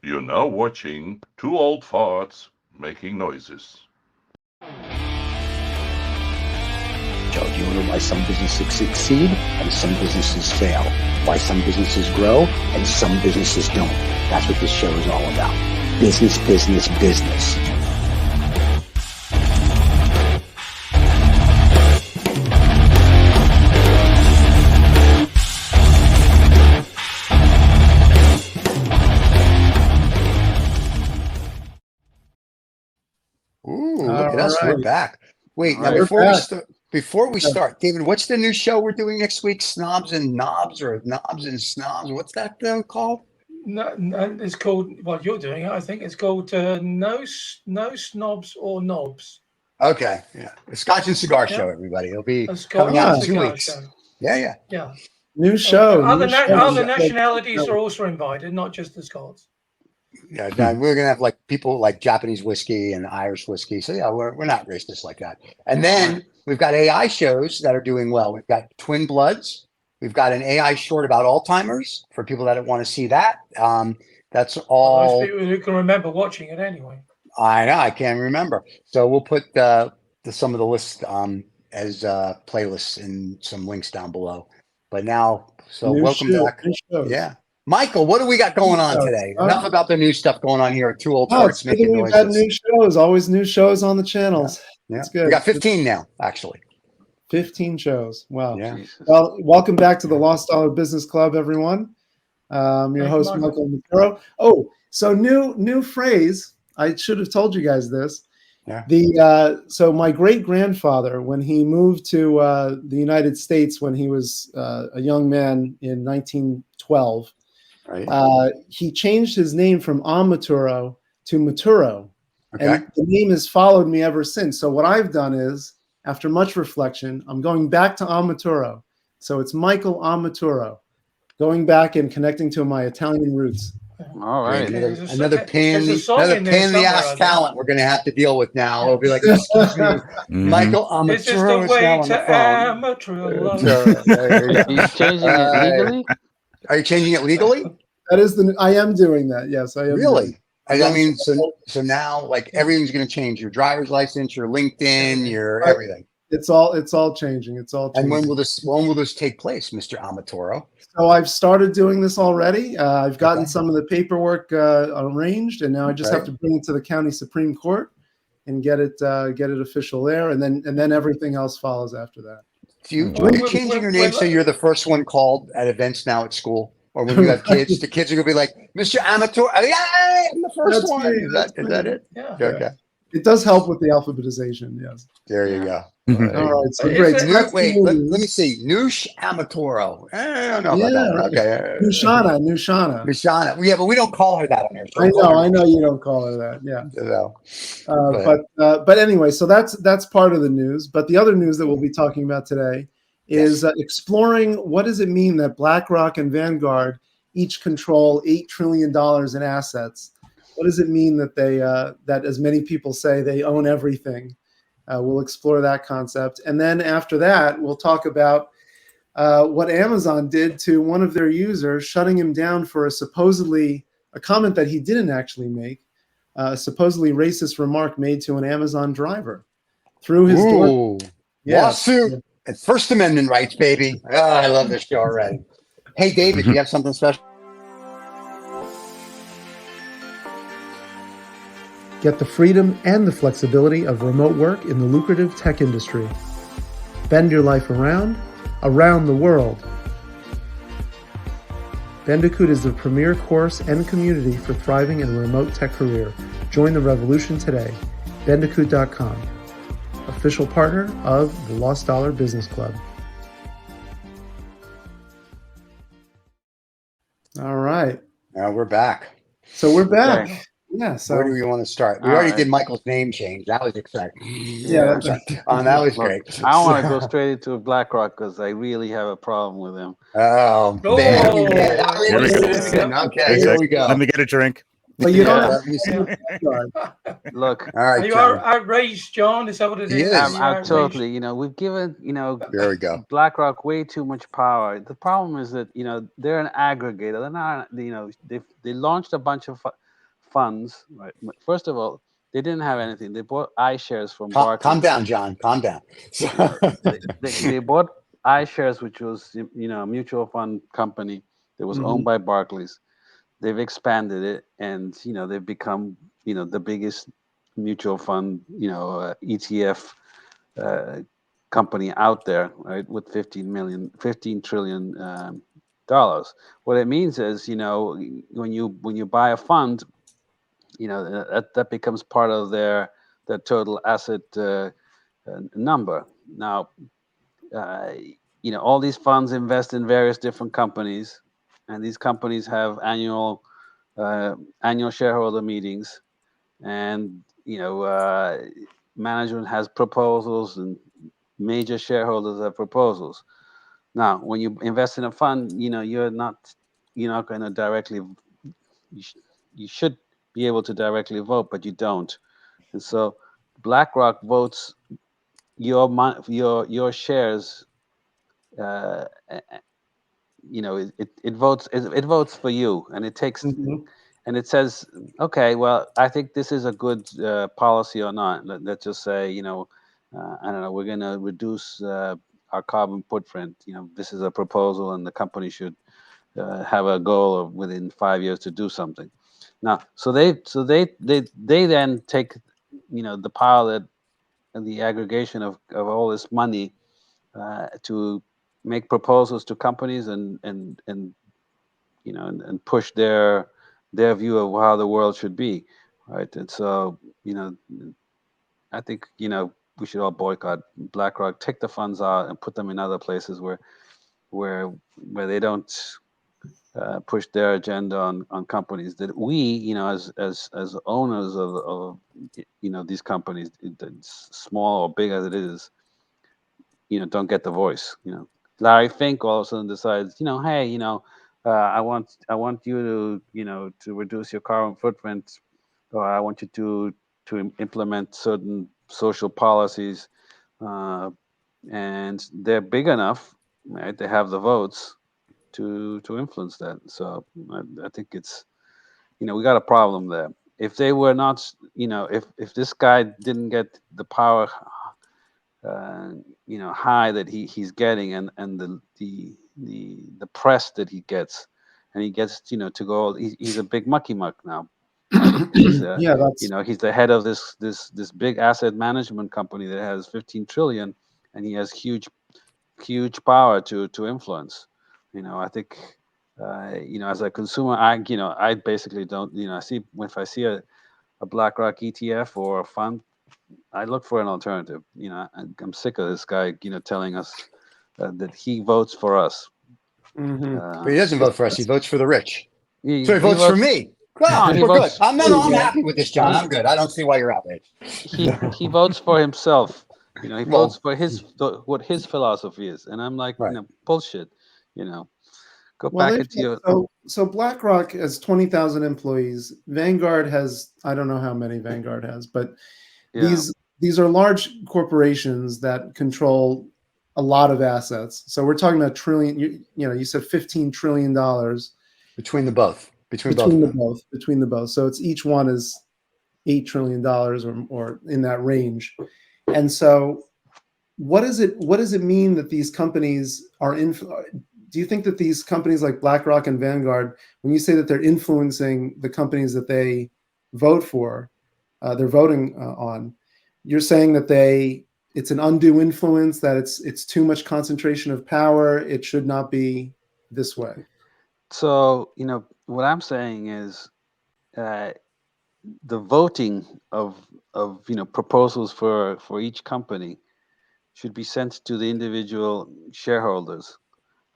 You're now watching two old farts making noises. Joe, do you know why some businesses succeed and some businesses fail? Why some businesses grow and some businesses don't? That's what this show is all about. Business, business, business. Ooh, look at us. right. We're back. Wait, now We're before we Yeah. start, David, what's the new show we're doing next week? Snobs and Knobs or Knobs and Snobs? What's that called? No, it's called what you're doing. I think it's called no snobs or knobs. Okay, yeah. The Scotch and Cigar Yeah. Show, everybody. It'll be A Scotch coming out in and 2 Cigar weeks. Show. Yeah. Yeah. New show. Other new show. nationalities are also invited, not just the Scots. Yeah, now we're gonna have like people like Japanese whiskey and Irish whiskey. So yeah, we're not racist like that. And then we've got AI shows that are doing well. We've got Twin Bloods. We've got an AI short about Alzheimer's for people that want to see that. That's Those all. people who can remember watching it anyway. I know I can't remember. So we'll put some of the lists as playlists and some links down below. But now, so New welcome show, back. new shows. Yeah. Michael, what do we got going on shows. today? Enough about the new stuff going on here. Two old Oh, it's farts good that making we've got noises. new shows. Always new shows on the channels. Yeah. It's good. We got 15 now, actually. 15 shows. Wow. Yeah. Well, welcome back to the Lost Dollar Business Club, everyone. Your Thank you, host, Michael. Michael Maturo. Oh, so new phrase. I should have told you guys this. Yeah. So my great grandfather, when he moved to the United States when he was a young man in 1912, Right. he changed his name from Amaturo to Maturo. Okay. And the name has followed me ever since. So what I've done is, after much reflection, I'm going back to Amaturo. So it's Michael Amaturo, going back and connecting to my Italian roots. All right. Another pain in the ass talent we're going to have to deal with now. It'll be like, excuse me, Michael This is Amaturo the is now way on the to phone. amateur love. He's changing it legally? Are you changing it legally? That is I am doing that. Yes, I am. Really? I mean, so now like everything's going to change. Your driver's license, your LinkedIn, your everything. It's all changing. It's all changing. And when will this take place, Mr. Amatoro? So I've started doing this already. I've gotten some of the paperwork arranged, and now I just have to bring it to the county Supreme Court and get it official there, and then everything else follows after that. Are you changing your name so you're the first one called at events now at school? Or when you have kids, the kids are going to be like, Mr. Amateur, I'm the first one. Is that it? Yeah. Okay. It does help with the alphabetization, yes. There you go. All right, so great. Wait, let me see. Noosh Amatoro. I don't know about that. Okay. Nushana. Yeah, but we don't call her that on here. I know you don't call her that. Yeah. But anyway, so that's part of the news. But the other news that we'll be talking about today is exploring what does it mean that BlackRock and Vanguard each control $8 trillion in assets. What does it mean that that as many people say they own everything? We'll explore that concept, and then after that, we'll talk about what Amazon did to one of their users, shutting him down for a comment that he didn't actually make, a supposedly racist remark made to an Amazon driver through his door. Lawsuit and First Amendment rights, baby. Oh, I love this show already. Hey, David, you have something special? Get the freedom and the flexibility of remote work in the lucrative tech industry. Bend your life around the world. Bandicoot is the premier course and community for thriving in a remote tech career. Join the revolution today. Bandicoot.com, official partner of the Lost Dollar Business Club. All right. Now we're back. So we're back. Okay. Yeah. So where do you want to start? We already did Michael's name change. That was exciting. Yeah. That was great. I want to go straight into BlackRock because I really have a problem with him. Oh, Oh, okay, here we go. Let me get a drink. But you don't. Look, all right. Are you outraged, John? Is that what it is? I'm totally. We've given there we go. BlackRock way too much power. The problem is that they're an aggregator. They're not. They launched a bunch of funds, right? First of all, they didn't have anything. They bought iShares from Calm Barclays. down, John. Calm down. They bought iShares, which was a mutual fund company that was owned by Barclays. They've expanded it, and they've become the biggest mutual fund ETF company out there, right? With $15 trillion dollars. What it means is, when you buy a fund, that becomes part of their total asset number. Now, all these funds invest in various different companies, and these companies have annual shareholder meetings, and management has proposals, and major shareholders have proposals. Now, when you invest in a fund, you're not going to directly. You should be able to directly vote, but you don't, and so BlackRock votes your shares. It votes for you, and it takes and it says, okay, well, I think this is a good policy or not. Let's just say, I don't know, we're going to reduce our carbon footprint. This is a proposal, and the company should have a goal of within 5 years to do something. Now, so they then take, the power and the aggregation of all this money to make proposals to companies and push their view of how the world should be, right? And so, I think we should all boycott BlackRock, take the funds out, and put them in other places where they don't push their agenda on companies that we, as owners of these companies, small or big as it is, don't get the voice. Larry Fink all of a sudden decides, hey, I want you to reduce your carbon footprint, or I want you to implement certain social policies, and they're big enough, right? They have the votes to influence that. So I think it's, we got a problem there. If they were not, if this guy didn't get the power high that he's getting, and the press that he gets, and he gets to go, he's a big mucky muck now. He's the head of this big asset management company that has 15 trillion, and he has huge power to influence. I think as a consumer, I basically don't, if I see a BlackRock ETF or a fund, I look for an alternative. I'm sick of this guy, telling us that he votes for us. But he doesn't vote for us. He votes for the rich. So he votes, votes for me. Well, he we're votes- good. I'm happy with this, John. I'm good. I don't see why you're outraged. He votes for himself. He Well- votes for what his philosophy is, and I'm like, Right. bullshit. Go Well, back into your. so BlackRock has 20,000 employees. Vanguard has, I don't know how many Vanguard has, but Yeah. these are large corporations that control a lot of assets. So we're talking about trillion. You said $15 trillion Between the both. Between the both. So it's each one is $8 trillion or in that range. And so, what does it mean that these companies are do you think that these companies like BlackRock and Vanguard, when you say that they're influencing the companies that they vote for, they're voting on, you're saying that it's an undue influence, that it's too much concentration of power, it should not be this way? So what I'm saying is, the voting of proposals for each company should be sent to the individual shareholders.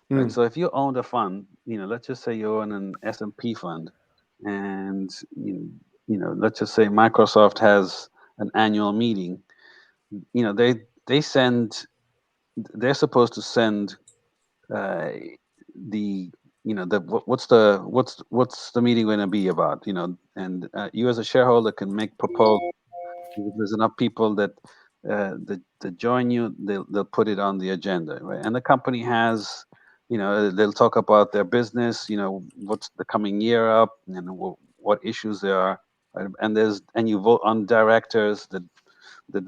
Right? So if you own a fund, let's just say you own an S&P fund, and let's just say Microsoft has an annual meeting. They're supposed to send what's the meeting going to be about, and you as a shareholder can make proposals. If there's enough people that join you, they'll put it on the agenda, right? And the company has, they'll talk about their business, what's the coming year up, and what issues there are. right? And you vote on directors that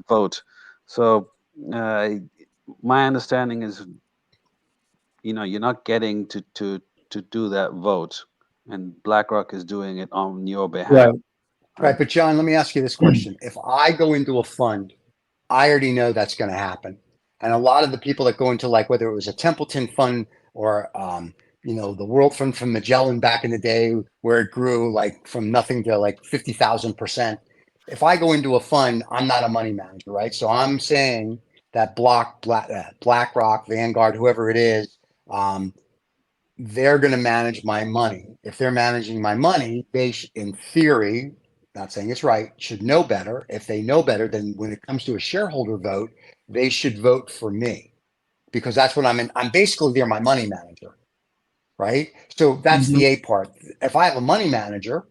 vote. So my understanding is, you're not getting to do that vote, and BlackRock is doing it on your behalf. Right. But John, let me ask you this question. If I go into a fund, I already know that's going to happen. And a lot of the people that go into, like, whether it was a Templeton fund or, the World Fund from Magellan back in the day, where it grew like from nothing to like 50,000%. If I go into a fund, I'm not a money manager, right? So I'm saying that BlackRock, Vanguard, whoever it is, they're going to manage my money. If they're managing my money, they in theory, not saying it's right, should know better. If they know better, then when it comes to a shareholder vote, they should vote for me, because that's what I'm in. I'm basically, they're my money manager, right? So that's the A part. If I have a money manager,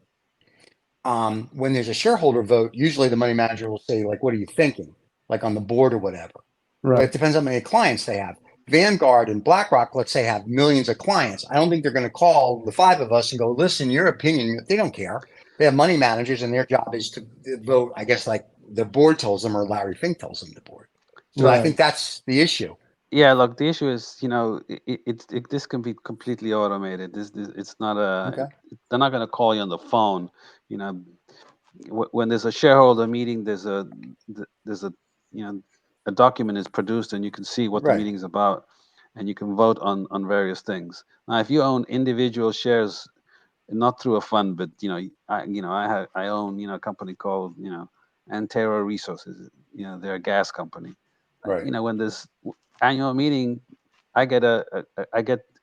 when there's a shareholder vote, usually the money manager will say, like, what are you thinking? Like on the board or whatever. But it depends on how many clients they have. Vanguard and BlackRock, let's say, have millions of clients. I don't think they're going to call the five of us and go, listen, your opinion, they don't care. They have money managers, and their job is to vote, I guess, like the board tells them, or Larry Fink tells them, the board. So I think that's the issue. Yeah, look, the issue is, this can be completely automated. This it's not they're not going to call you on the phone. When there's a shareholder meeting, there's a document is produced, and you can see what the meeting is about, and you can vote on various things. Now, if you own individual shares, not through a fund, but I own a company called Antero Resources. They're a gas company. Right. When there's annual meeting, I get an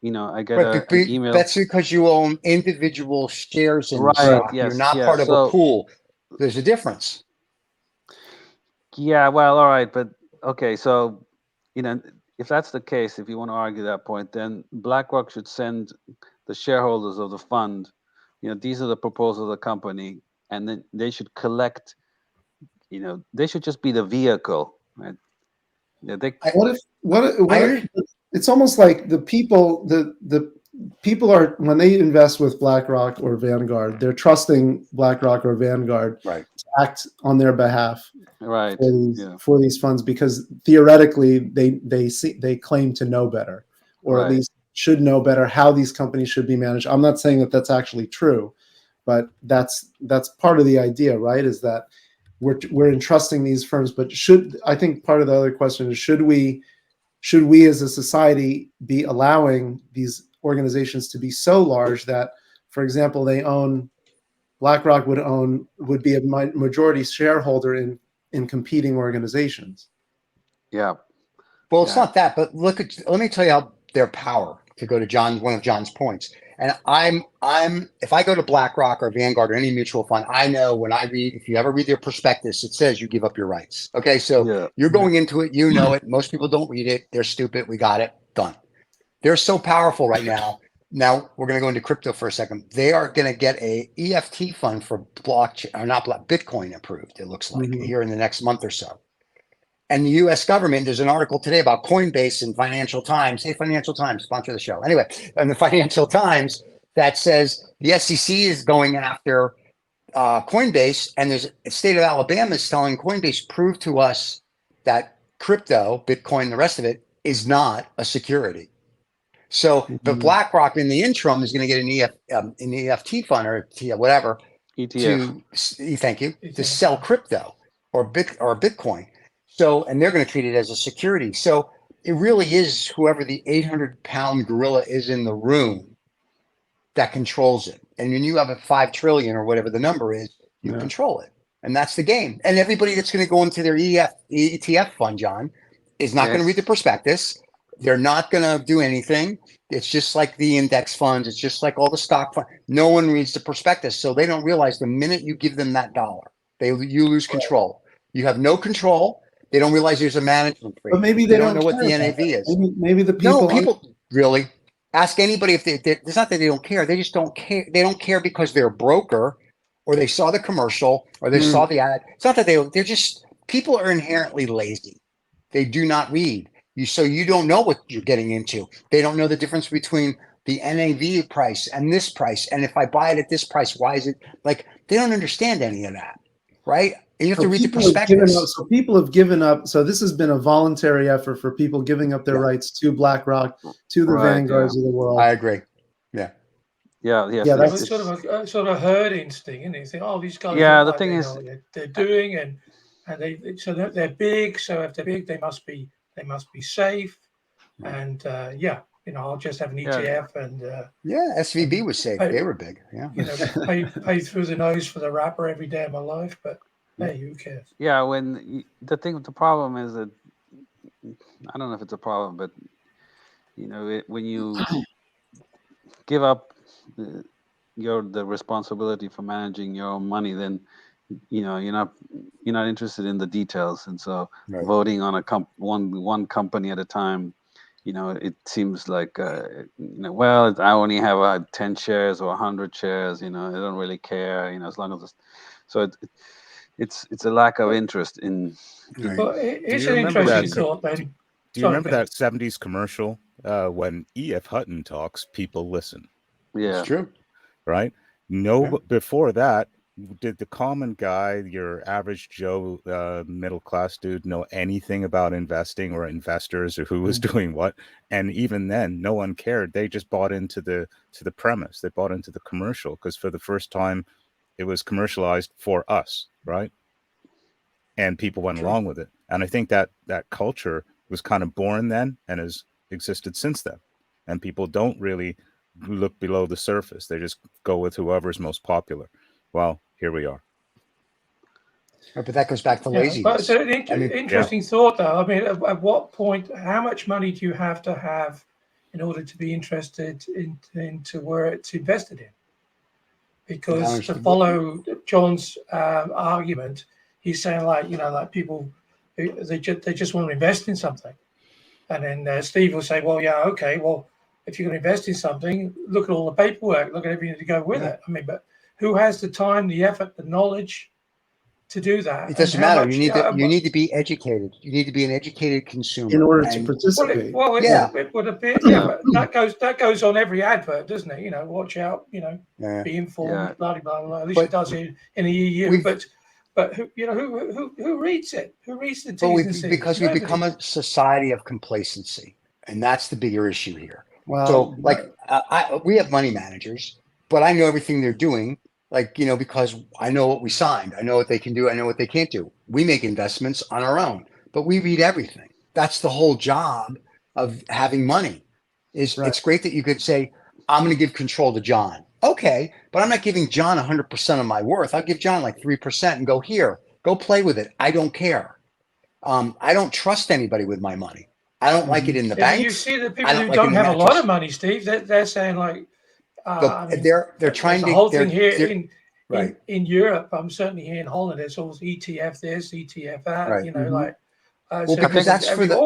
email. That's because you own individual shares in the stock. Yes, you're not part of a pool. There's a difference. Yeah, well, all right, but okay, so if that's the case, if you want to argue that point, then BlackRock should send the shareholders of the fund, these are the proposals of the company, and then they should collect, they should just be the vehicle, right? It's almost like the people are, when they invest with BlackRock or Vanguard, they're trusting BlackRock or Vanguard to act on their behalf for these funds, because theoretically they claim to know better, or at least should know better how these companies should be managed. I'm not saying that that's actually true, but that's part of the idea, right? Is that we're entrusting these firms, but I think part of the other question is, should we as a society be allowing these organizations to be so large that, for example, BlackRock would be a majority shareholder in competing organizations? Yeah. Well, it's not that, but let me tell you how their power, to go to one of John's points. And if I go to BlackRock or Vanguard or any mutual fund, I know if you ever read their prospectus, it says you give up your rights. Okay. So you're going into it, you know it. Most people don't read it. They're stupid. We got it done. They're so powerful right now. Now we're going to go into crypto for a second. They are going to get a EFT fund for Bitcoin approved. It looks like here in the next month or so. And the U.S. government, there's an article today about Coinbase in Financial Times. Hey, Financial Times, sponsor the show. Anyway, in the Financial Times, that says the SEC is going after Coinbase, and there's a state of Alabama is telling Coinbase, prove to us that crypto, Bitcoin, the rest of it, is not a security. So, but BlackRock in the interim is going to get an EFT fund or whatever ETF. Thank you, to sell crypto or Bitcoin. So, and they're going to treat it as a security. So it really is whoever the 800-pound gorilla is in the room that controls it. And when you have a 5 trillion or whatever the number is, you control it. And that's the game. And everybody that's going to go into their ETF fund, John, is not going to read the prospectus. They're not going to do anything. It's just like the index funds. It's just like all the stock funds. No one reads the prospectus. So they don't realize the minute you give them that dollar, you lose control. You have no control. They don't realize there's a management fee. But maybe they don't know what the NAV is. Maybe the people. No, people really ask anybody if it's not that they don't care. They just don't care. They don't care because they're a broker, or they saw the commercial, or they saw the ad. It's not that they're just, people are inherently lazy. They do not read. So you don't know what you're getting into. They don't know the difference between the NAV price and this price. And if I buy it at this price, why is it like they don't understand any of that, right? And you have to read the prospectus. So people have given up. So this has been a voluntary effort for people giving up their Yeah. rights to BlackRock, to the Right, Vanguards of the world. I agree. Yeah, Yeah, It that's- was sort of a sort of herd instinct, and you think, oh, these guys, Yeah, look the like thing they is- know what they're doing, and they're big. So if they're big, they must be safe, and I'll just have an ETF and Yeah, SVB was safe. Hey. They were big. Yeah. pay through the nose for the wrapper every day of my life. But hey, who cares? yeah. The problem is that I don't know if it's a problem, but when you give up the responsibility for managing your own money, then you're not interested in the details, and so Right. voting on one company at a time, it seems like well, I only have 10 shares or 100 shares, I don't really care, as long as it's a lack of interest in Right. Well, it's you an remember interesting that- thought. Then, Do you remember that 70s commercial when E.F. Hutton talks, people listen, yeah. It's true. right? No, Yeah. before that, did the common guy, your average Joe middle class dude, know anything about investing or investors or who was doing what? And even then, no one cared. They just bought into the premise. They bought into the commercial because for the first time, it was commercialized for us, right? And people went True. along with it. And I think that culture was kind of born then and has existed since then. And people don't really look below the surface. They just go with whoever's most popular. Well, here we are. But that goes back to but laziness. it's an I mean, interesting thought, though. I mean, at what point, how much money do you have to have in order to be interested into where it's invested in? Because to follow John's argument, he's saying like people, they just want to invest in something, and then Steve will say, well, yeah, okay, well, if you're going to invest in something, look at all the paperwork, look at everything to go with it. I mean, but who has the time, the effort, the knowledge to do that? It doesn't matter. You need to be educated. You need to be an educated consumer in order to And- participate. It would appear, but that goes on every advert, doesn't it? Watch out, Yeah. be informed, Yeah. blah blah blah. At least But- it does in the EU. We've- But who reads it? Who reads the T's But and C's? because we've Nobody. become a society of complacency, and that's the bigger issue here. Well, So, like, we have money managers, but I know everything they're doing, because I know what we signed. I know what they can do. I know what they can't do. We make investments on our own, but we read everything. That's the whole job of having money. Right. It's great that you could say, I'm going to give control to John. Okay, but I'm not giving John 100% of my worth. I'll give John like 3% and go play with it. I don't care. I don't trust anybody with my money. I don't like it in the banks. You see the I people don't who like it don't in have a lot mattress. of money, Steve. They're saying like, They're trying the to. whole they're- thing here they're- right. in Europe. I'm certainly here in Holland. There's always ETF this, ETF that. Right. Mhm. because that's for the-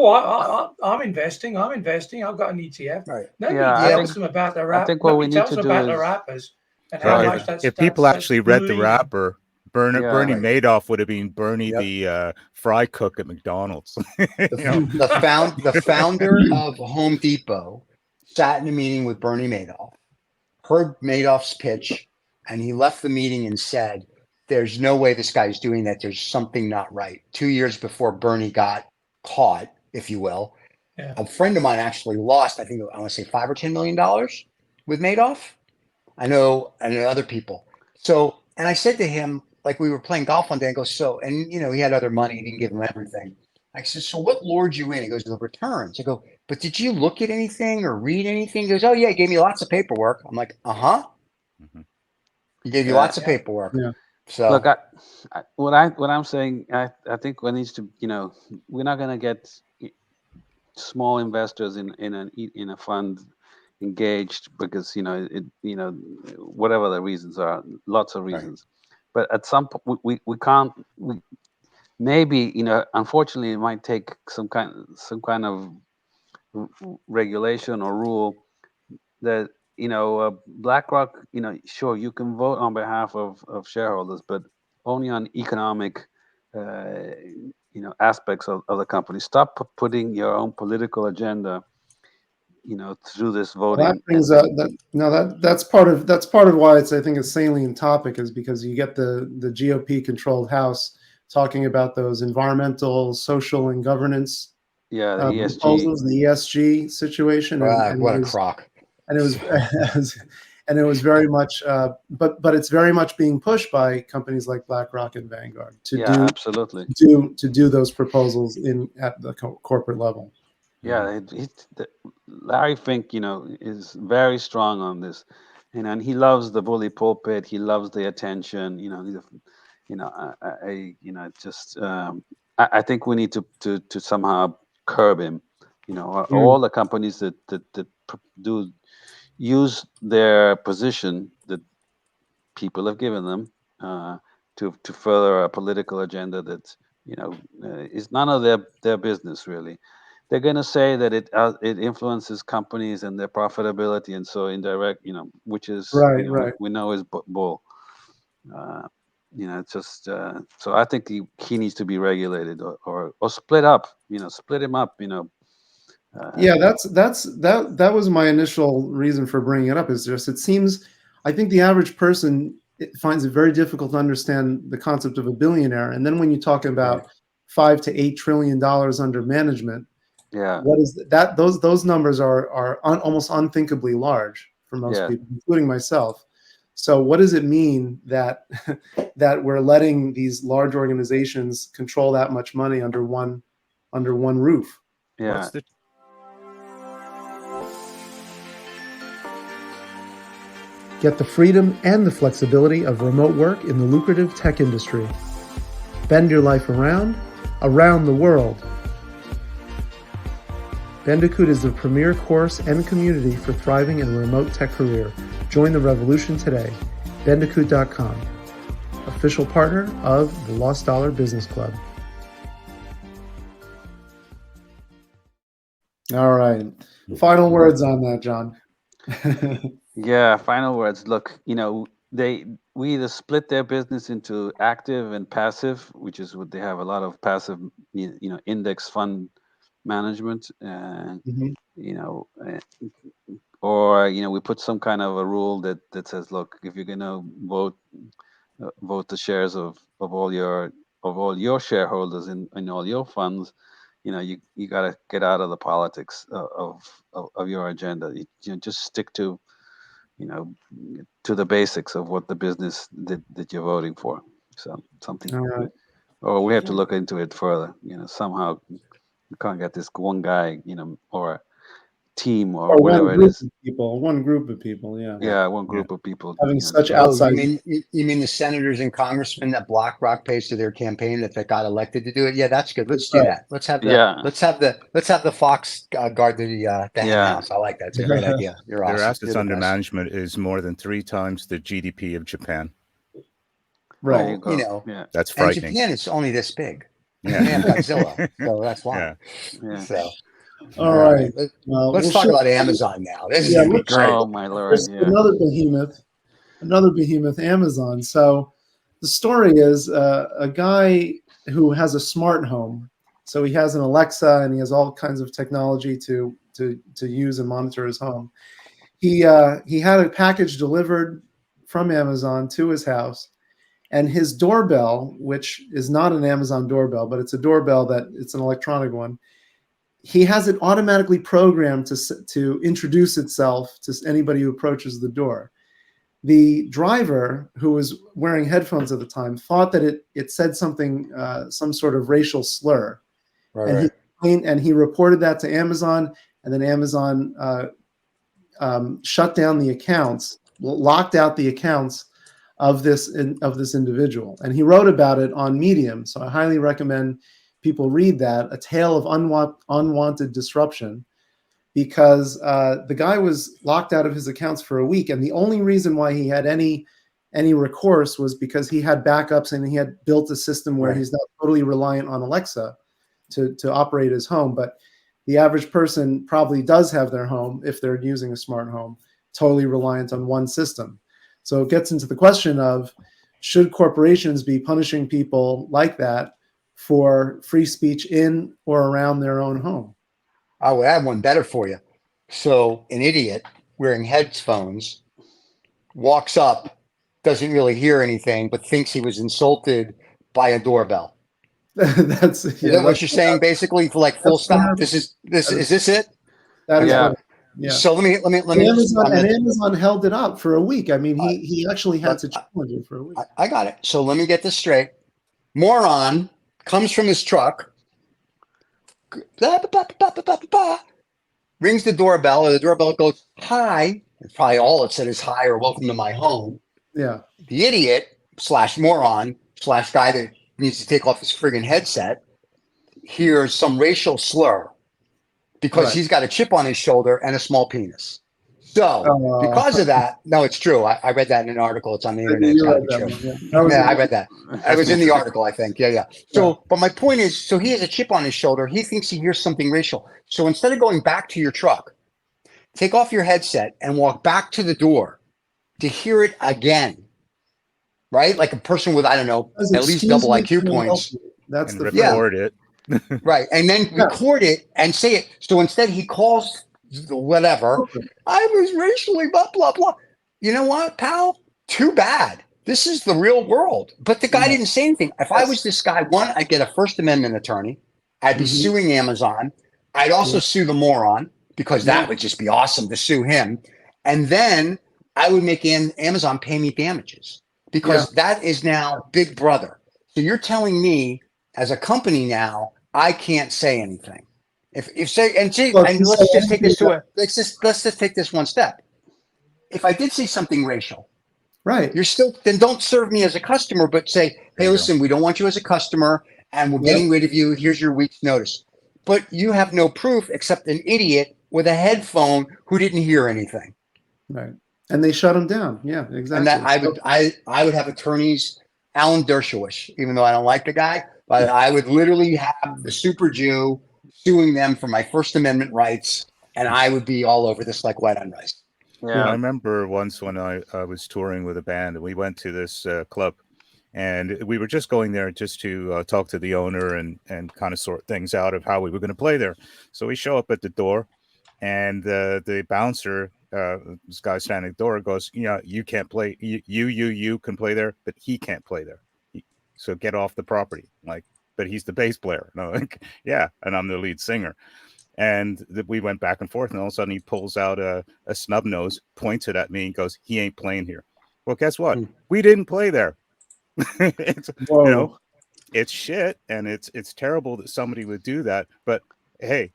I'm investing. I've got an ETF. Right. Nobody Yeah, I tells think- them about the I wrap. think what we Nobody need tells to them do about the is- wrappers and Right. how much that's. If people that's actually read the bleeding. wrapper, Bernie Yeah. Right. Madoff would have been Bernie Yep. the fry cook at McDonald's. The founder of Home Depot sat in a meeting with Bernie Madoff, heard Madoff's pitch, and he left the meeting and said, there's no way this guy's doing that. There's something not right. 2 years before Bernie got caught, if you will, Yeah. a friend of mine actually lost, I want to say $5 or $10 million with Madoff. I know other people. So, and I said to him, like we were playing golf one day, and goes, he had other money, he didn't give him everything. I said, so what lured you in? He goes, the returns. I go, but did you look at anything or read anything? He goes, oh yeah, he gave me lots of paperwork. I'm like, Mhm. He gave you Yeah. lots of paperwork. Yeah. So Look, what I'm saying, I think what needs to, we're not going to get small investors in a fund engaged because whatever the reasons are, lots of Right. reasons. But at some point, we can't. Maybe unfortunately, it might take some kind of regulation or rule that BlackRock. Sure, you can vote on behalf of shareholders, but only on economic aspects of the company. Stop putting your own political agenda through this voting. That brings up that's part of why I think it's a salient topic, is because you get the GOP controlled House talking about those environmental, social, and governance the ESG. proposals, the ESG situation, and what a crock! And it was and it was very much, but it's very much being pushed by companies like BlackRock and Vanguard to absolutely do those proposals at the corporate level. Yeah, Larry Fink, is very strong on this, and he loves the bully pulpit. He loves the attention. I think we need to somehow curb him. All the companies that do use their position that people have given them to further a political agenda that is none of their business really. They're going to say that it influences companies and their profitability, and so indirect, which is right. We know is bull. It's just so I think he needs to be regulated or split up. Split him up. Yeah, that was my initial reason for bringing it up. Is just it seems, I think the average person finds it very difficult to understand the concept of a billionaire, and then when you talk about $5 to $8 trillion under management. Yeah. What is that? Those numbers are almost unthinkably large for most people, including myself. So what does it mean that we're letting these large organizations control that much money under one roof? Yeah. Get the freedom and the flexibility of remote work in the lucrative tech industry. Bend your life around the world. Bandicoot is the premier course and community for thriving in a remote tech career. Join the revolution today. Bandicoot.com, official partner of the Lost Dollar Business Club. All right. Final words on that, John. Yeah, final words. Look, we either split their business into active and passive, which is what they have a lot of passive, index fund management, and or we put some kind of a rule that says, look, if you're going to vote the shares of all your shareholders in all your funds, you got to get out of the politics of your agenda. You just stick to to the basics of what the business that you're voting for. So something, or we have to look into it further. Somehow you can't get this one guy, or team or whatever it is. One group of people, yeah. Yeah, one group of people having such outside. You mean the senators and congressmen that BlackRock pays to their campaign that got elected to do it? Yeah, that's good. Let's do that. Let's have the Fox guard the hen house. I like that. It's a great idea. You're awesome. Their assets under management is more than 3 times the GDP of Japan. Right. That's frightening. And Japan is only this big. Yeah, Godzilla. So that's why. Yeah. So. All right. Let's talk about Amazon now. This is gonna be great. Oh my Lord! Another behemoth, Amazon. So the story is a guy who has a smart home. So he has an Alexa and he has all kinds of technology to use and monitor his home. He had a package delivered from Amazon to his house, and his doorbell, which is not an Amazon doorbell, but it's a doorbell it's an electronic one. He has it automatically programmed to introduce itself to anybody who approaches the door. The driver, who was wearing headphones at the time, thought that it said something, some sort of racial slur. And he reported that to Amazon, and then Amazon shut down the accounts, locked out the accounts of this individual. And he wrote about it on Medium, so I highly recommend people read that, A Tale of Unwanted Disruption, because the guy was locked out of his accounts for a week, and the only reason why he had any recourse was because he had backups and he had built a system where he's not totally reliant on Alexa to operate his home. But the average person probably does have their home, if they're using a smart home, totally reliant on one system. So it gets into the question of, should corporations be punishing people like that for free speech in or around their own home? I would have one better for you. So an idiot wearing headphones walks up, doesn't really hear anything, but thinks he was insulted by a doorbell. That's Is that what you're saying? Basically, for like full That's what stop. happened. Is this it? That is Yeah. what. Yeah. So let me. Amazon held it up for a week. I mean, he actually had to challenge it for a week. I got it. So let me get this straight. Moron comes from his truck, rings the doorbell, and the doorbell goes, "Hi." And probably all it said is "Hi" or "Welcome to my home." Yeah. The idiot / moron / guy that needs to take off his friggin' headset hears some racial slur because Right. he's got a chip on his shoulder and a small penis. So because of that, no, it's true. I read that in an article. It's on the internet. It's You gotta read be that true. one, yeah. That was Yeah, I read that. It was in the article, I think. Yeah. So, Yeah. but my point is, so he has a chip on his shoulder. He thinks he hears something racial. So instead of going back to your truck, take off your headset and walk back to the door to hear it again. Right? Like a person with, I don't know, As at least excuse double me, IQ can I help points. you? That's and the record it. Right. And then Yeah. record it and say it. So instead he calls whatever. I was racially blah, blah, blah. You know what, pal? Too bad. This is the real world. But the guy Yeah. didn't say anything. If I was this guy, one, I'd get a First Amendment attorney. I'd be Mhm. suing Amazon. I'd also Yeah. sue the moron because that Yeah. would just be awesome to sue him. And then I would make Amazon pay me damages because that is now Big Brother. So you're telling me as a company now, I can't say anything. If say and see, Look, and you let's say just take this to anything a let's just take this one step. If I did say something racial, Right. you're still then don't serve me as a customer, but say, hey, Bingo. listen, we don't want you as a customer, and we're Yep. getting rid of you. Here's your week's notice. But you have no proof except an idiot with a headphone who didn't hear anything. Right. And they shut him down. Yeah, exactly. And that I would have attorneys, Alan Dershowitz, even though I don't like the guy, but I would literally have the super Jew suing them for my First Amendment rights, and I would be all over this like wet on rice. I Yeah. remember once when I was touring with a band, and we went to this club, and we were just going there just to talk to the owner and kind of sort things out of how we were going to play there. So we show up at the door, and the bouncer, this guy standing at the door, goes, "Yeah, you can't play. You can play there, but he can't play there. So get off the property." Like, but he's the bass player. No, like, yeah, and I'm the lead singer. And we went back and forth, and all of a sudden he pulls out a snub nose, points it at me, and goes, "He ain't playing here." Well, guess what? We didn't play there. It's, Whoa. you know, it's shit, and it's terrible that somebody would do that. But hey,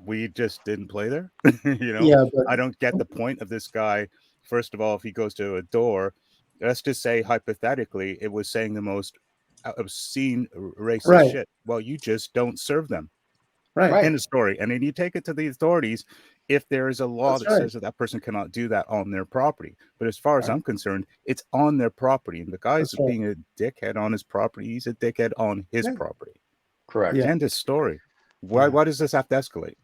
we just didn't play there. You know, Yeah, but I don't get the point of this guy. First of all, if he goes to a door, let's just say hypothetically, it was saying the most obscene racist Right. shit. Well, you just don't serve them. right. End of story. And then you take it to the authorities if there is a law That's that right. says that person cannot do that on their property. But as far as Right. I'm concerned, it's on their property. And the guy's That's right. being a dickhead on his property. He's a dickhead on his Yeah. property. Correct. Yeah. End of story. Why does this have to escalate?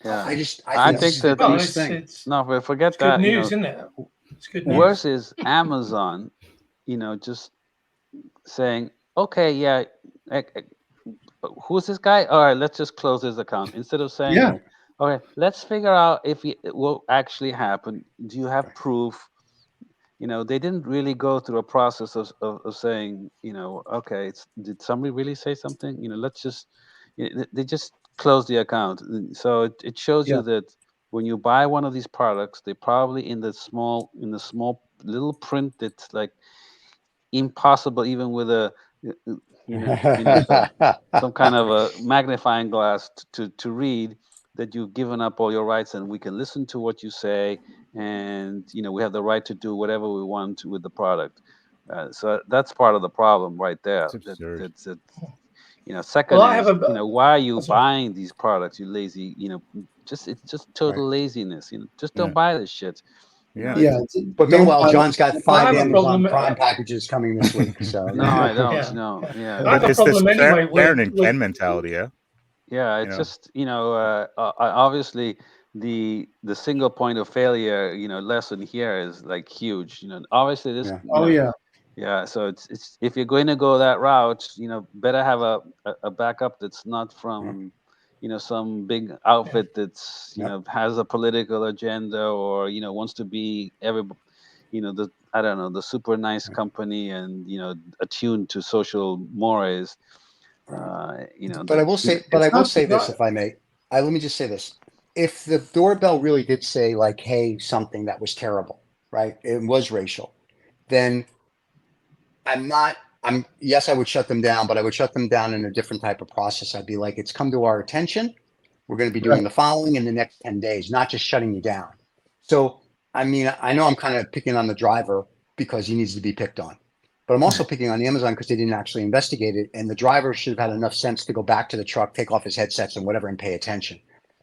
Yeah. I I think think this is the that- Well, biggest thing. it's No, but forget good that. You news, know, isn't it? It's good news. worse is Amazon, just saying, okay, yeah, who's this guy? All right, let's just close his account. Instead of saying, Yeah. okay, let's figure out if it will actually happen. Do you have proof? They didn't really go through a process of saying, okay, did somebody really say something? Let's just, they just close the account. So it shows Yeah. you that when you buy one of these products, they probably in the small little print that's like impossible, even with a, some kind of a magnifying glass to read, that you've given up all your rights and we can listen to what you say, and we have the right to do whatever we want with the product. So that's part of the problem right there. It's absurd. Second Well, I is, have a- why are you Oh, sorry. buying these products, you lazy, it's just total laziness. Just don't Yeah. buy this shit. Yeah. Yeah. But Don't meanwhile, buy- John's got I 5 have a Amazon problem- Prime packages coming this week. So No, I don't. Yeah. No, I yeah. have But a it's this problem anyway Karen and with- Ken mentality, yeah. Yeah, it's know. just obviously the single point of failure lesson here is like huge. Obviously this. Yeah. Oh yeah. Yeah, so it's if you're going to go that route, better have a backup that's not from some big outfit that's has a political agenda, or wants to be the I don't know, the super nice company, and attuned to social mores. But I will say, this, not- if I may. Let me just say this: if the doorbell really did say like, "Hey, something that was terrible," right? It was racial. Then yes, I would shut them down, but I would shut them down in a different type of process. I'd be like, "It's come to our attention. We're going to be doing the following in the next 10 days, not just shutting you down." So, I mean, I know I'm kind of picking on the driver because he needs to be picked on. But I'm also picking on Amazon because they didn't actually investigate it. And the driver should have had enough sense to go back to the truck, take off his headsets and whatever, and pay attention.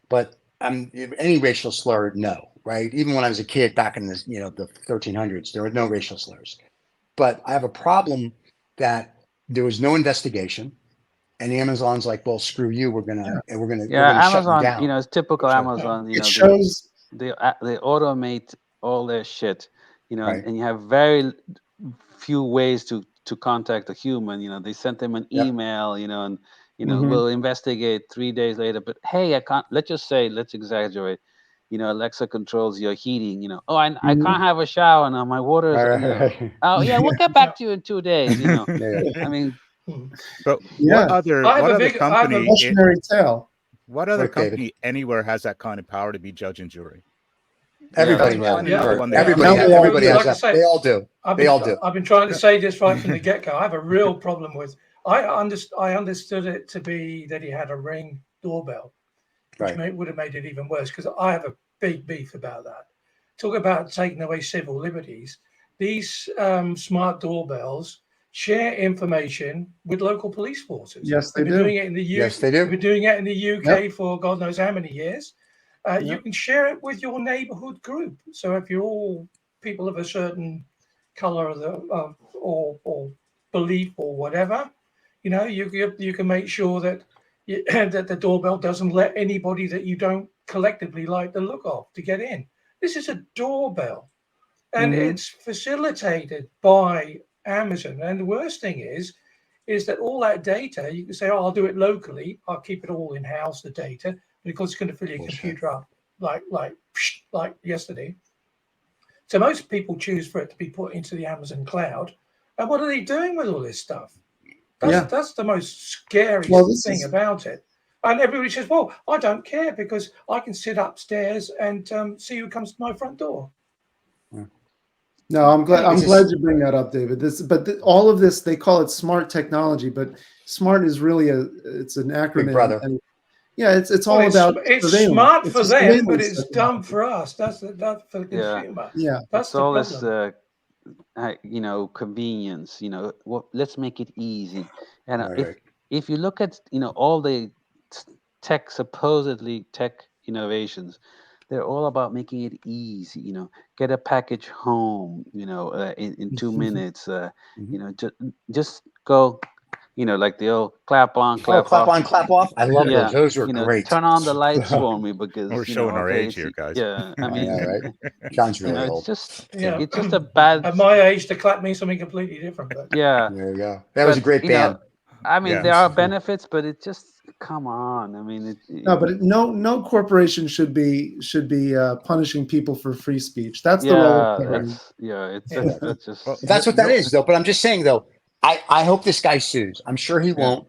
But any racial slur, no, right? Even when I was a kid back in the 1300s, there were no racial slurs. But I have a problem that there was no investigation. And Amazon's like, well, screw you. We're gonna shut you Amazon, down. it's typical Amazon. It shows. They automate all their shit, Right. and you have very few ways to contact a human. They sent them an email, and we'll investigate 3 days later. But hey, I can't. Let's exaggerate. Alexa controls your heating. I can't have a shower now. My water is. Oh yeah, we'll get back to you in 2 days. I mean. But Yeah. what other company? Cautionary tale. What other Look, David. company anywhere has that kind of power to be judge and jury? Everybody, Yeah. everybody has Like I that. say, They all do. They all do. I've been trying to say this right from the get-go. I have a real problem with. I understood it to be that he had a Ring doorbell, which would have made it even worse, because I have a big beef about that. Talk about taking away civil liberties. These smart doorbells share information with local police forces. Yes, they They've do. been doing it in the UK. Yes, they do. They've been doing it in the UK for God knows how many years. You can share it with your neighborhood group. So if you're all people of a certain color or belief or whatever, you can make sure that that the doorbell doesn't let anybody that you don't collectively like the look of to get in. This is a doorbell, and it's facilitated by Amazon. And the worst thing is that all that data, you can say, "Oh, I'll do it locally. I'll keep it all in house, the data," because it's going to fill your computer up like yesterday. So most people choose for it to be put into the Amazon cloud. And what are they doing with all this stuff? That's the most scary thing about it. And everybody says, "Well, I don't care because I can sit upstairs and see who comes to my front door." No, I'm glad you bring that up, David. All of this, they call it smart technology, but smart is really it's an acronym. Big brother. And it's all about. It's smart for them, but it's dumb for us. That's for the consumer. Yeah, that's all this. Convenience. Let's make it easy. And if you look at all the supposedly tech innovations, they're all about making it easy. Get a package home. In 2 minutes. Just go. Like the old clap on, clap clap off. on, clap off. I love those. Those were great. Turn on the lights for me because we're showing our age here, guys. Yeah, I mean, right. John's really old. It's just a bad. At my age, the clap means something completely different. But yeah, there you go. That was a great band. I mean, there are benefits, but it just come on. I mean, no corporation should be punishing people for free speech. That's the role. That's just. That's what that is, though. But I'm just saying, though. I hope this guy sues. I'm sure he won't,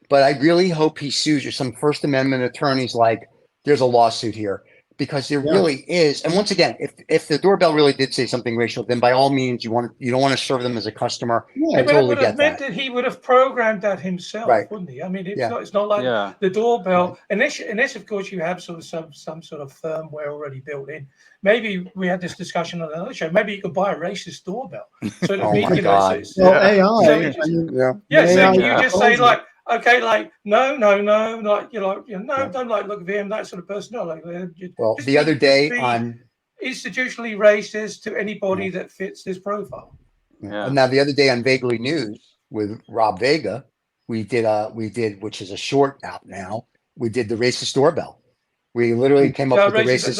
but I really hope he sues, or some First Amendment attorneys like, there's a lawsuit here, because there really is. And once again, if the doorbell really did say something racial, then by all means, you don't want to serve them as a customer. I totally get that. That he would have programmed that himself, wouldn't he? I mean, it's not like the doorbell. Unless, of course, you have some sort of firmware already built in. Maybe we had this discussion on another show. Maybe you could buy a racist doorbell. So oh my God! AI. So you just say like, okay, like no, like don't like look at him, that sort of person. No, like the other day on institutionally racist to anybody that fits this profile. Now the other day on Vaguely News with Rob Vega, we did, which is a short out now. We did the racist doorbell. We literally came up with the racist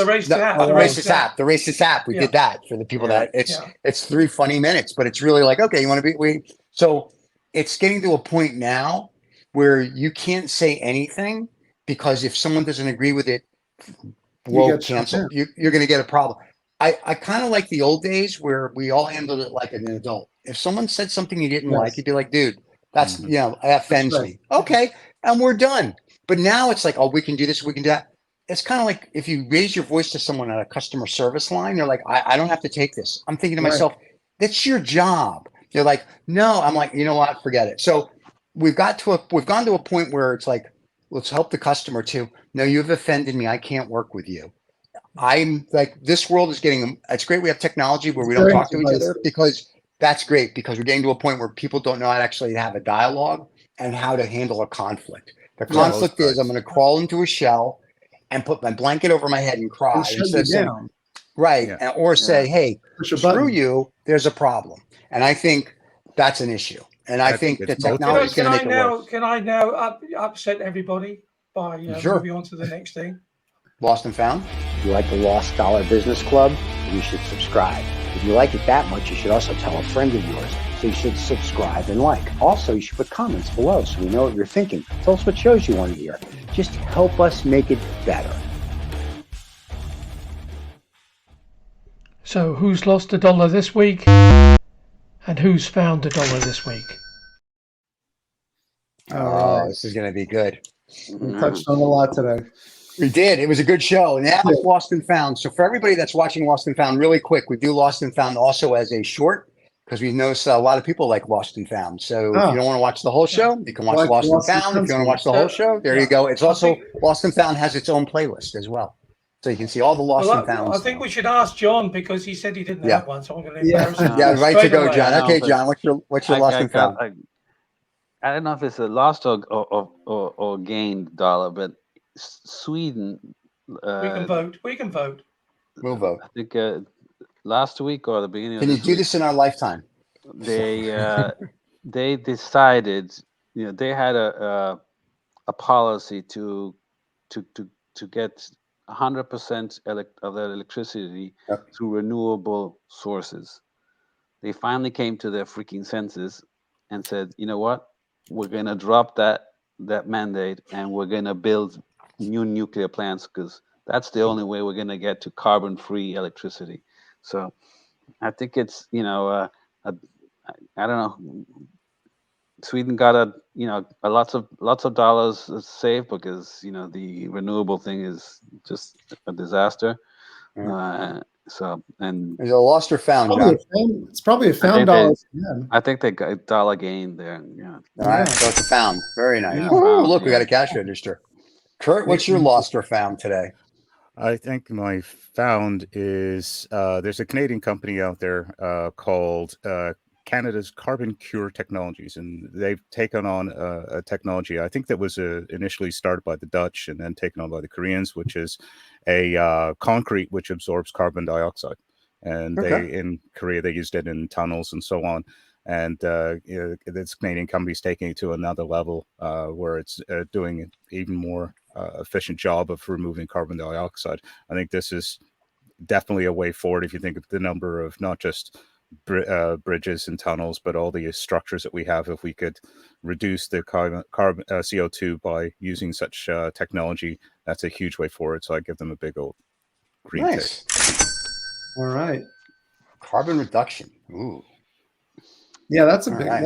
app. We did that for the people that it's 3 funny minutes, but it's really like, okay, you want to be so it's getting to a point now where you can't say anything because if someone doesn't agree with it, You we'll get shut cancel. down. You're going to get a problem. I kind of like the old days where we all handled it like an adult. If someone said something you didn't like, Yes. you'd be like, dude, that's, Mhm. you know, that offends right. me. Okay. And we're done. But now it's like, oh, we can do this, we can do that. It's kind of like if you raise your voice to someone at a customer service line, they're like, I don't have to take this. I'm thinking to Right. myself, that's your job. They're like, no, I'm like, you know what? Forget it. So we've gone to a point where it's like, let's help the customer too. No, you've offended me. I can't work with you. I'm like, this world is getting, it's great. We have technology where we don't Very talk to each other divisive. because that's great because we're getting to a point where people don't know how to actually have a dialogue and how to handle a conflict. The Yeah. conflict is I'm going to crawl into a shell and put my blanket over my head and cry And shut instead you of saying, down. right. Yeah. And, or say, hey, Push a screw button. you. There's a problem. And I think that's an issue. And I I think think it's the both technology is Can going I to make it worse. can I now upset everybody by Sure. moving on to the next thing? Lost and Found. If you like the Lost Dollar Business Club, you should subscribe. If you like it that much, you should also tell a friend of yours. So you should subscribe and like. Also, you should put comments below so we know what you're thinking. Tell us what shows you want to hear. Just help us make it better. So who's lost $1 this week? And who's found $1 this week? All right. This is going to be good. We touched on a lot today. We did. It was a good show. Now it's Lost and Found. So for everybody that's watching Lost and Found, really quick, we do Lost and Found also as a short because we noticed a lot of people like Lost and Found. So if you don't want to watch the whole show, you can watch Like Lost and Lost and Found. If you want to Found. watch the whole show, there you go. It's also Lost and Found has its own playlist as well. So you can see all the Lost and Found. I think we should ask John because he said he didn't have one. So I'm going to Yeah. embarrass him. Yeah, right to straight go, away. John. No, Okay, but John, what's your Lost and Found? I don't know if it's a lost or gained dollar, but Sweden. We can vote. We can vote. We'll vote. I think last week or the beginning Can of you this do week, this in our lifetime? they decided, they had a policy to get 100% of their electricity through renewable sources. They finally came to their freaking senses and said, you know what, we're going to drop that mandate and we're going to build new nuclear plants because that's the only way we're going to get to carbon-free electricity. So I think it's, I don't know, Sweden got a lots of dollars saved because the renewable thing is just a disaster. So and Is it a lost or found, John? It's probably a found dollar. I think they got a dollar gain there. Yeah. All right, so it's a found. Very nice. Yeah, Ooh, found, look, we yeah. got a cash register. Kurt, what's your lost or found today? I think my found is there's a Canadian company out there called Canada's Carbon Cure Technologies, and they've taken on a technology I think that was initially started by the Dutch and then taken on by the Koreans, which is a concrete which absorbs carbon dioxide. And in Korea they used it in tunnels and so on. And this Canadian company is taking it to another level where it's doing an even more efficient job of removing carbon dioxide. I think this is definitely a way forward if you think of the number of not just bridges and tunnels, but all the structures that we have. If we could reduce the carbon CO2 by using such technology, that's a huge way forward. So I give them a big old green tick. All right. Carbon reduction. Ooh. Yeah, that's a big. Right.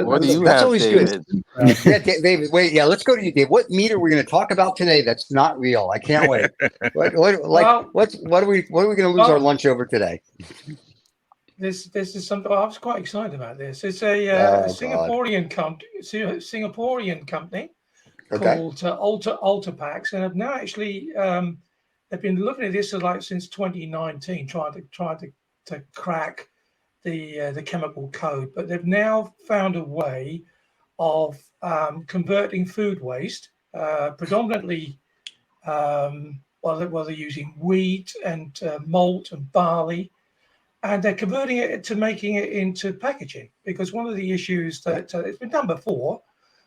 What do you that's have, always David? good. Yeah, David. Wait. Yeah, let's go to you, Dave. What meter we're going to talk about today? That's not real. I can't wait. What are we going to lose our lunch over today? This is something I was quite excited about. This it's a Singaporean company called Ultrapax, and have now actually they've been looking at this since 2019, trying to crack the chemical code, but they've now found a way of converting food waste, predominantly they're using wheat and malt and barley. And they're converting it to making it into packaging, because one of the issues that it's been done before,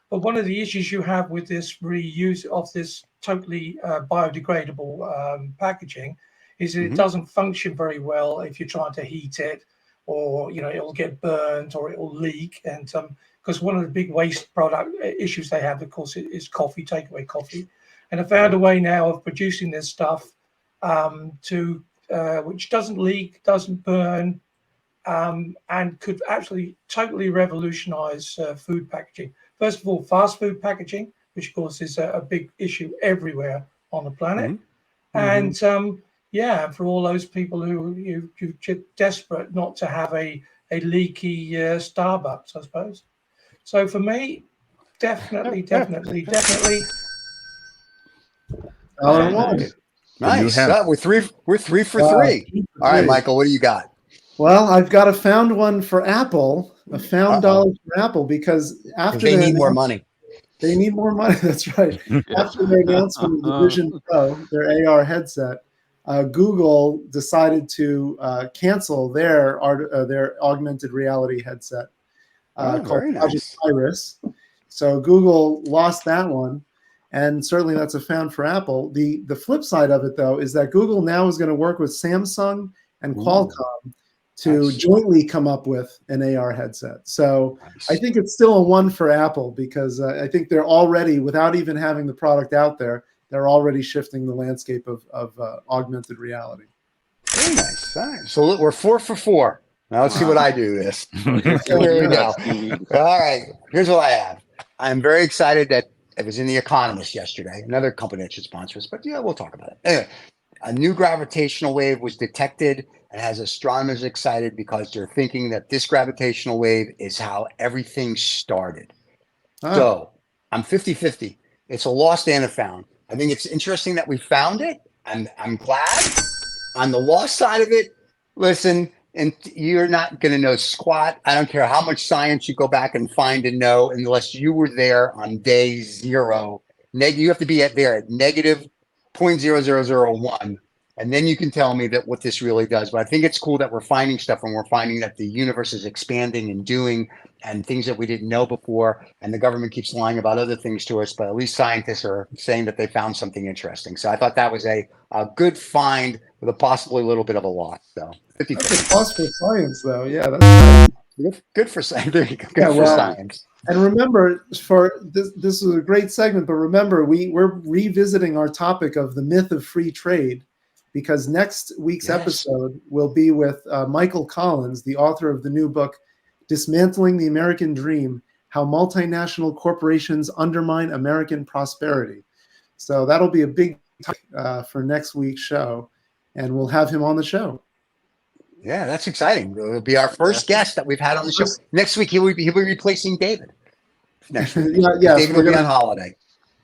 but one of the issues you have with this reuse of this totally biodegradable packaging is that it doesn't function very well if you're trying to heat it, or it'll get burnt or it'll leak. And because one of the big waste product issues they have, of course, is coffee, takeaway coffee, and have found a way now of producing this stuff which doesn't leak, doesn't burn, and could actually totally revolutionize food packaging. First of all, fast food packaging, which of course is a big issue everywhere on the planet. And for all those people who you're desperate not to have a leaky Starbucks, I suppose. So for me, definitely. Nice. hemp. We're three for three. All right, Michael, what do you got? Well, I've got a found one for Apple, a found dollar for Apple, because after They need more money. They need more money. That's right. After their announcement of the Vision Pro, their AR headset, Google decided to cancel their augmented reality headset called Project Iris. So Google lost that one, and certainly that's a found for Apple. The flip side of it, though, is that Google now is going to work with Samsung and Qualcomm to jointly come up with an AR headset. So I think it's still a one for Apple, because I think they're already, without even having the product out there, they're already shifting the landscape of augmented reality. Very nice. All right. So we're 4 for 4. Now let's see what I do this. Here we go. All right. Here's what I have. I'm very excited that it was in The Economist yesterday, another company that should sponsor us, but yeah, we'll talk about it. Anyway, a new gravitational wave was detected and has astronomers excited because they're thinking that this gravitational wave is how everything started. So I'm 50-50. It's a lost and a found. I think it's interesting that we found it. I'm glad. On the lost side of it, listen, and you're not going to know squat. I don't care how much science you go back and find and know, unless you were there on day 0. You have to be there at negative 0.0001. And then you can tell me that what this really does. But I think it's cool that we're finding stuff, and we're finding that the universe is expanding and doing, and things that we didn't know before. And the government keeps lying about other things to us, but at least scientists are saying that they found something interesting. So I thought that was a good find with a possibly a little bit of a loss. So 50. That's a plus for science, though. Yeah, that's good for science. Good for science. And remember, for this is a great segment, but remember, we're revisiting our topic of the myth of free trade, because next week's episode will be with Michael Collins, the author of the new book, Dismantling the American Dream, How Multinational Corporations Undermine American Prosperity. So that'll be a big topic for next week's show, and we'll have him on the show. Yeah, that's exciting. It'll be our first guest that we've had on the show. Next week, he'll be replacing David. Next week. David will be on holiday.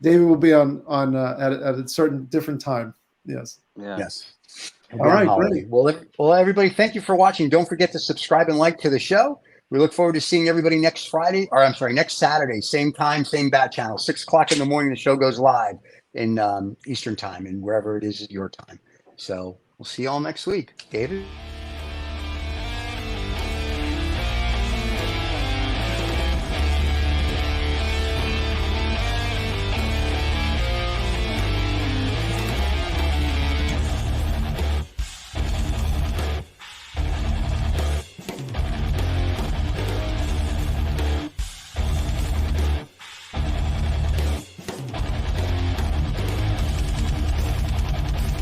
David will be on at a certain different time. Yes. Yeah. Yes. All right, great. Well, everybody, thank you for watching. Don't forget to subscribe and like to the show. We look forward to seeing everybody next Saturday, same time, same bat channel, 6 o'clock in the morning. The show goes live in Eastern time, and wherever it is your time. So we'll see you all next week. David?